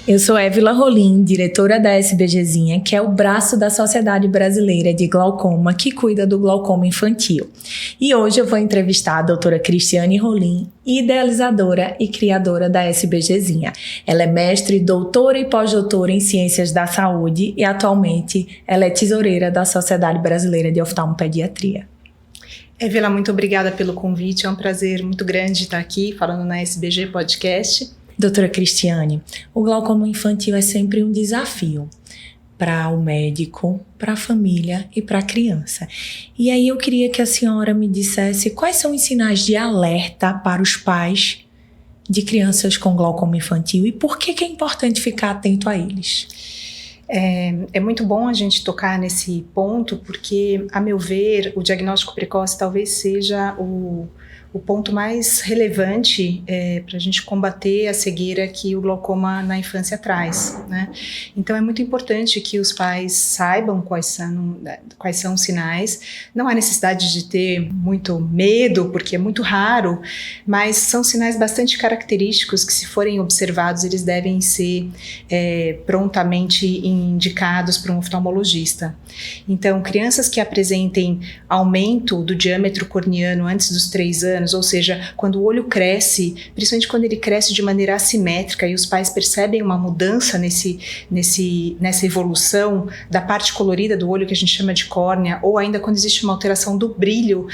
Eu sou Évila Rolim, diretora da SBGzinha, que é o braço da Sociedade Brasileira de Glaucoma, que cuida do glaucoma infantil. E hoje eu vou entrevistar a doutora Cristiane Rolim, idealizadora e criadora da SBGzinha. Ela é mestre, doutora e pós-doutora em Ciências da Saúde e atualmente ela é tesoureira da Sociedade Brasileira de Oftalmopediatria. Évila, muito obrigada pelo convite, é um prazer muito grande estar aqui falando na SBG Podcast. Doutora Cristiane, o glaucoma infantil é sempre um desafio para o médico, para a família e para a criança. E aí eu queria que a senhora me dissesse quais são os sinais de alerta para os pais de crianças com glaucoma infantil e por que é importante ficar atento a eles. É muito bom a gente tocar nesse ponto porque, a meu ver, o diagnóstico precoce talvez seja o ponto mais relevante para a gente combater a cegueira que o glaucoma na infância traz, né? Então é muito importante que os pais saibam quais são os sinais. Não há necessidade de ter muito medo, porque é muito raro, mas são sinais bastante característicos que, se forem observados, eles devem ser prontamente indicados para um oftalmologista. Então, crianças que apresentem aumento do diâmetro corneano antes dos 3 anos, ou seja, quando o olho cresce, principalmente quando ele cresce de maneira assimétrica e os pais percebem uma mudança nessa evolução da parte colorida do olho, que a gente chama de córnea, ou ainda quando existe uma alteração do brilho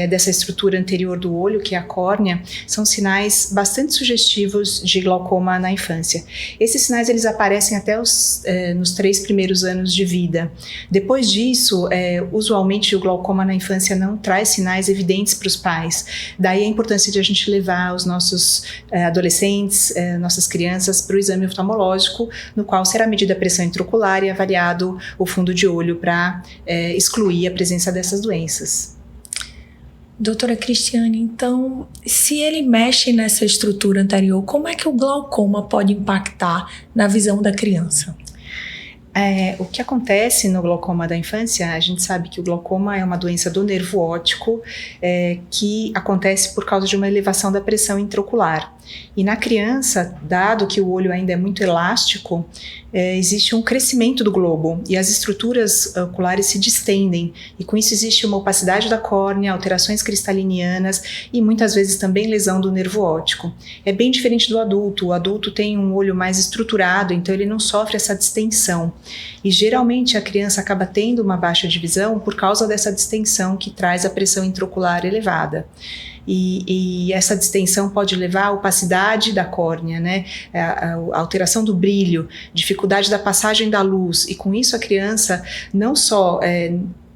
dessa estrutura anterior do olho, que é a córnea, são sinais bastante sugestivos de glaucoma na infância. Esses sinais eles aparecem até nos 3 primeiros anos de vida. Depois disso, usualmente o glaucoma na infância não traz sinais evidentes para os pais. Daí a importância de a gente levar os nossos adolescentes, nossas crianças, para o exame oftalmológico, no qual será medida a pressão intraocular e avaliado o fundo de olho para excluir a presença dessas doenças. Doutora Cristiane, então, se ele mexe nessa estrutura anterior, como é que o glaucoma pode impactar na visão da criança? O que acontece no glaucoma da infância, a gente sabe que o glaucoma é uma doença do nervo óptico que acontece por causa de uma elevação da pressão intraocular. E na criança, dado que o olho ainda é muito elástico, existe um crescimento do globo e as estruturas oculares se distendem, e com isso existe uma opacidade da córnea, alterações cristalinianas e muitas vezes também lesão do nervo óptico. É bem diferente do adulto. O adulto tem um olho mais estruturado, então ele não sofre essa distensão. E geralmente a criança acaba tendo uma baixa de visão por causa dessa distensão que traz a pressão intraocular elevada. E essa distensão pode levar à opacidade da córnea, né? A alteração do brilho, dificuldade da passagem da luz, e com isso a criança não só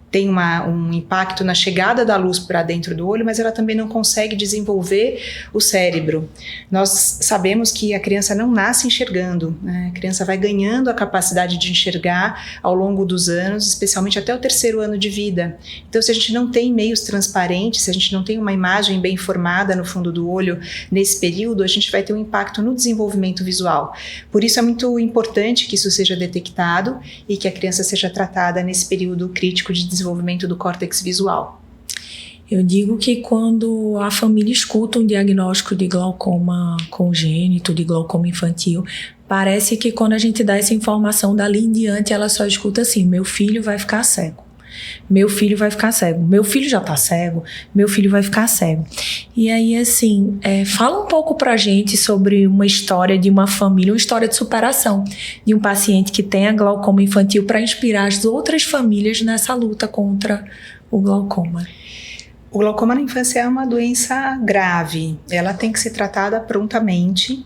tem um impacto na chegada da luz para dentro do olho, mas ela também não consegue desenvolver o cérebro. Nós sabemos que a criança não nasce enxergando, né? A criança vai ganhando a capacidade de enxergar ao longo dos anos, especialmente até o 3º ano de vida. Então, se a gente não tem meios transparentes, se a gente não tem uma imagem bem formada no fundo do olho nesse período, a gente vai ter um impacto no desenvolvimento visual. Por isso é muito importante que isso seja detectado e que a criança seja tratada nesse período crítico de desenvolvimento do córtex visual. Eu digo que quando a família escuta um diagnóstico de glaucoma congênito, de glaucoma infantil, parece que quando a gente dá essa informação dali em diante, ela só escuta assim: meu filho vai ficar cego. Meu filho vai ficar cego. Meu filho já tá cego. Meu filho vai ficar cego. E aí, assim, fala um pouco pra gente sobre uma história de uma família, uma história de superação de um paciente que tenha glaucoma infantil para inspirar as outras famílias nessa luta contra o glaucoma. O glaucoma na infância é uma doença grave. Ela tem que ser tratada prontamente.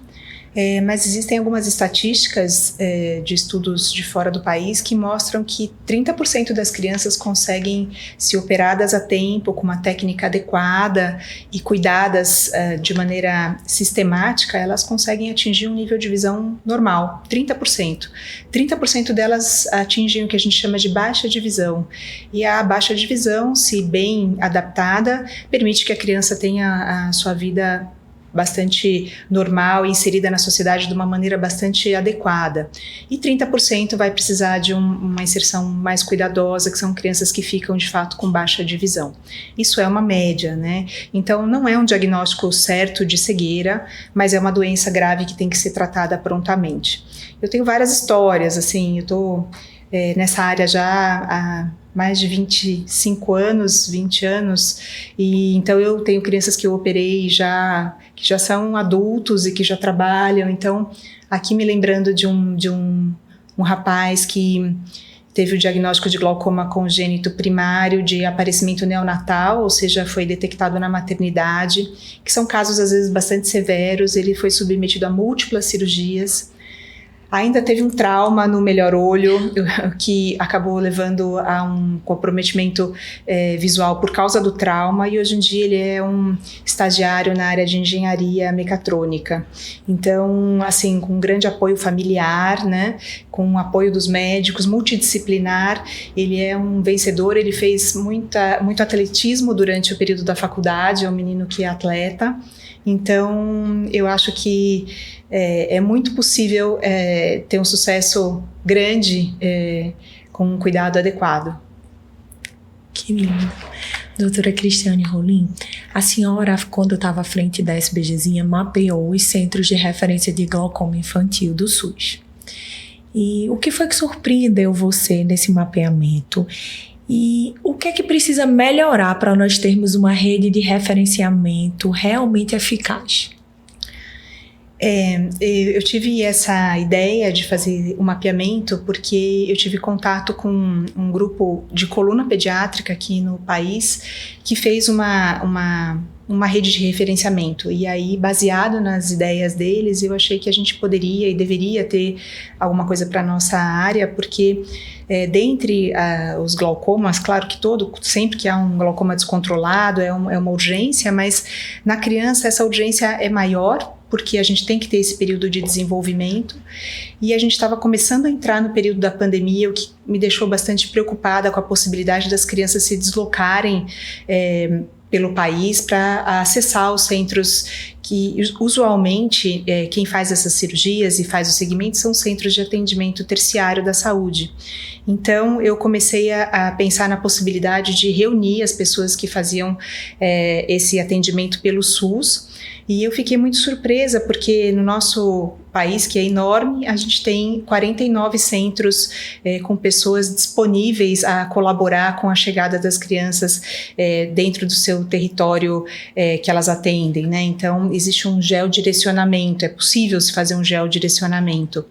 Mas existem algumas estatísticas de estudos de fora do país que mostram que 30% das crianças conseguem ser operadas a tempo, com uma técnica adequada e cuidadas de maneira sistemática, elas conseguem atingir um nível de visão normal, 30%. 30% delas atingem o que a gente chama de baixa de visão. E a baixa de visão, se bem adaptada, permite que a criança tenha a sua vida bastante normal e inserida na sociedade de uma maneira bastante adequada. E 30% vai precisar de uma inserção mais cuidadosa, que são crianças que ficam de fato com baixa de visão. Isso é uma média, né? Então não é um diagnóstico certo de cegueira, mas é uma doença grave que tem que ser tratada prontamente. Eu tenho várias histórias, assim, eu estou nessa área já há mais de 25 anos, 20 anos, e então eu tenho crianças que eu operei que já são adultos e que já trabalham. Então, aqui me lembrando de um rapaz que teve o diagnóstico de glaucoma congênito primário de aparecimento neonatal, ou seja, foi detectado na maternidade, que são casos às vezes bastante severos. Ele foi submetido a múltiplas cirurgias. Ainda teve um trauma no melhor olho, que acabou levando a um comprometimento visual por causa do trauma, e hoje em dia ele é um estagiário na área de engenharia mecatrônica. Então, assim, com um grande apoio familiar, né, com o apoio dos médicos, multidisciplinar, ele é um vencedor. Ele fez muito atletismo durante o período da faculdade, é um menino que é atleta. Então, eu acho que é muito possível ter um sucesso grande com um cuidado adequado. Que lindo. Doutora Cristiane Rolim, a senhora, quando estava à frente da SBGzinha, mapeou os centros de referência de glaucoma infantil do SUS. E o que foi que surpreendeu você nesse mapeamento? E o que é que precisa melhorar para nós termos uma rede de referenciamento realmente eficaz? Eu tive essa ideia de fazer o mapeamento porque eu tive contato com um grupo de coluna pediátrica aqui no país que fez uma rede de referenciamento. E aí, baseado nas ideias deles, eu achei que a gente poderia e deveria ter alguma coisa para a nossa área, porque dentre os glaucomas, claro que sempre que há um glaucoma descontrolado é uma urgência, mas na criança essa urgência é maior, porque a gente tem que ter esse período de desenvolvimento, e a gente estava começando a entrar no período da pandemia, o que me deixou bastante preocupada com a possibilidade das crianças se deslocarem pelo país para acessar os centros que usualmente quem faz essas cirurgias e faz o segmento são centros de atendimento terciário da saúde. Então eu comecei a pensar na possibilidade de reunir as pessoas que faziam esse atendimento pelo SUS. E eu fiquei muito surpresa porque no nosso país, que é enorme, a gente tem 49 centros com pessoas disponíveis a colaborar com a chegada das crianças dentro do seu território que elas atendem, né? Então, existe um geodirecionamento, é possível se fazer um geodirecionamento.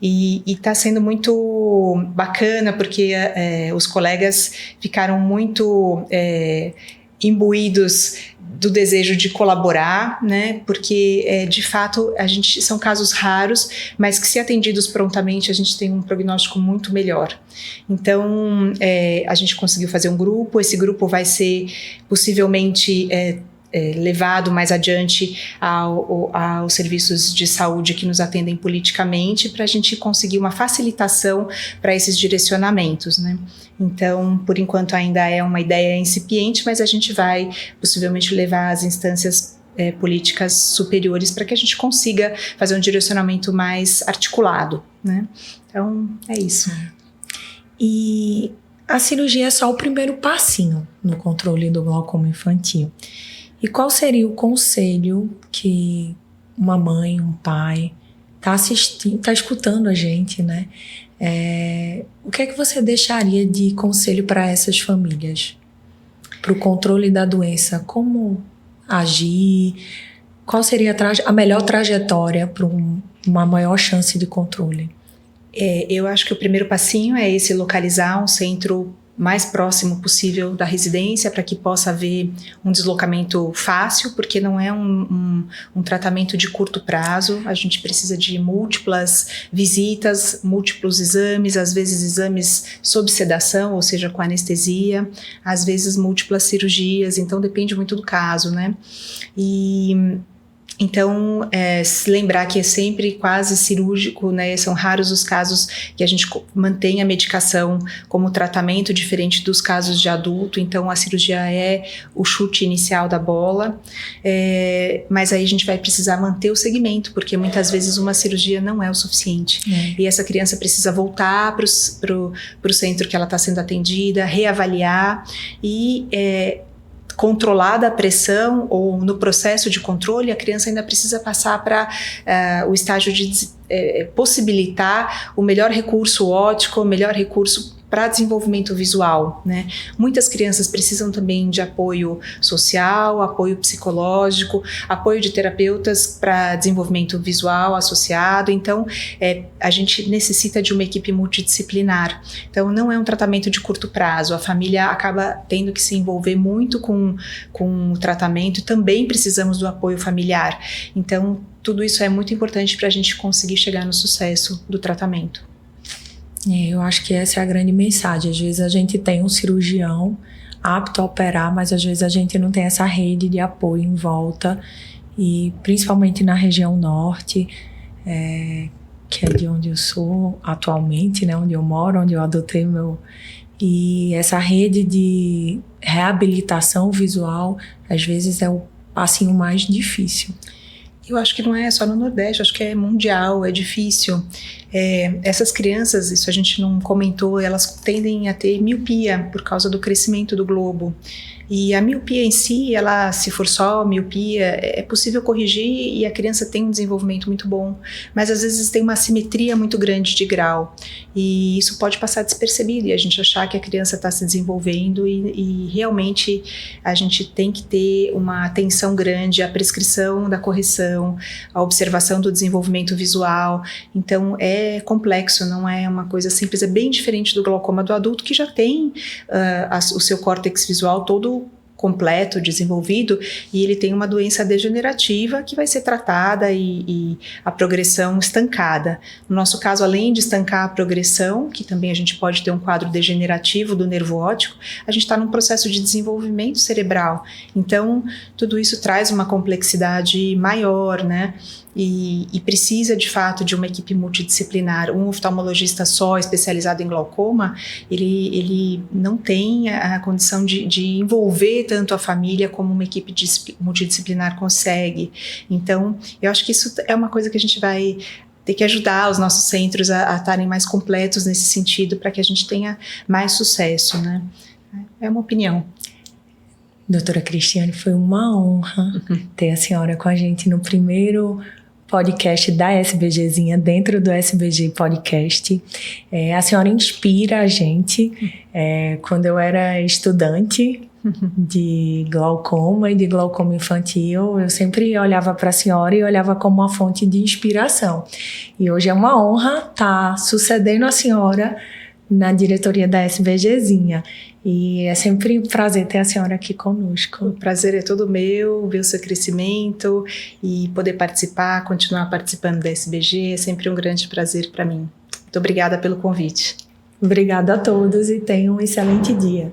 E está sendo muito bacana porque os colegas ficaram muito imbuídos do desejo de colaborar, né? Porque de fato são casos raros, mas que se atendidos prontamente a gente tem um prognóstico muito melhor. Então a gente conseguiu fazer um grupo. Esse grupo vai ser possivelmente levado mais adiante aos serviços de saúde que nos atendem politicamente, para a gente conseguir uma facilitação para esses direcionamentos, né? Então, por enquanto ainda é uma ideia incipiente, mas a gente vai possivelmente levar às instâncias políticas superiores para que a gente consiga fazer um direcionamento mais articulado, né? Então, é isso. E a cirurgia é só o primeiro passinho no controle do glaucoma infantil. E qual seria o conselho que uma mãe, um pai está assistindo, está escutando a gente, né? O que é que você deixaria de conselho para essas famílias? Para o controle da doença, como agir? Qual seria a melhor trajetória para uma maior chance de controle? Eu acho que o primeiro passinho é esse: localizar um centro mais próximo possível da residência, para que possa haver um deslocamento fácil, porque não é um tratamento de curto prazo. A gente precisa de múltiplas visitas, múltiplos exames, às vezes exames sob sedação, ou seja, com anestesia, às vezes múltiplas cirurgias, então depende muito do caso, né? Então, se lembrar que é sempre quase cirúrgico, né? São raros os casos que a gente mantém a medicação como tratamento, diferente dos casos de adulto. Então, a cirurgia é o chute inicial da bola, mas aí a gente vai precisar manter o segmento, porque muitas vezes uma cirurgia não é o suficiente. E essa criança precisa voltar para o centro que ela está sendo atendida, reavaliar e controlada a pressão, ou no processo de controle, a criança ainda precisa passar para o estágio de possibilitar o melhor recurso óptico, o melhor recurso para desenvolvimento visual, né? Muitas crianças precisam também de apoio social, apoio psicológico, apoio de terapeutas para desenvolvimento visual associado. Então, a gente necessita de uma equipe multidisciplinar. Então, não é um tratamento de curto prazo. A família acaba tendo que se envolver muito com o tratamento. Também precisamos do apoio familiar. Então, tudo isso é muito importante para a gente conseguir chegar no sucesso do tratamento. Eu acho que essa é a grande mensagem. Às vezes a gente tem um cirurgião apto a operar, mas às vezes a gente não tem essa rede de apoio em volta, e principalmente na região norte, que é de onde eu sou atualmente, né, onde eu moro, onde eu adotei e essa rede de reabilitação visual, às vezes é o passinho mais difícil. Eu acho que não é só no Nordeste, acho que é mundial, é difícil. Essas crianças, isso a gente não comentou, elas tendem a ter miopia por causa do crescimento do globo. E a miopia em si, se for só miopia, é possível corrigir e a criança tem um desenvolvimento muito bom. Mas às vezes tem uma assimetria muito grande de grau. E isso pode passar despercebido e a gente achar que a criança está se desenvolvendo e realmente a gente tem que ter uma atenção grande à prescrição da correção, à observação do desenvolvimento visual. Então é complexo, não é uma coisa simples, é bem diferente do glaucoma do adulto, que já tem o seu córtex visual todo completo, desenvolvido, e ele tem uma doença degenerativa que vai ser tratada e a progressão estancada. No nosso caso, além de estancar a progressão, que também a gente pode ter um quadro degenerativo do nervo óptico, a gente está num processo de desenvolvimento cerebral. Então, tudo isso traz uma complexidade maior, né? E precisa de fato de uma equipe multidisciplinar. Um oftalmologista só especializado em glaucoma, ele não tem a condição de envolver tanto a família como uma equipe multidisciplinar consegue. Então, eu acho que isso é uma coisa que a gente vai ter que ajudar os nossos centros a estarem mais completos nesse sentido, para que a gente tenha mais sucesso, né? É uma opinião. Doutora Cristiane, foi uma honra ter a senhora com a gente no primeiro podcast da SBGzinha, dentro do SBG Podcast. A senhora inspira a gente. Quando eu era estudante de glaucoma e de glaucoma infantil, eu sempre olhava para a senhora e olhava como uma fonte de inspiração. E hoje é uma honra estar sucedendo a senhora na diretoria da SBGzinha. E é sempre um prazer ter a senhora aqui conosco. O prazer é todo meu, ver o seu crescimento e poder participar, continuar participando da SBG, é sempre um grande prazer para mim. Muito obrigada pelo convite. Obrigada a todos e tenham um excelente dia.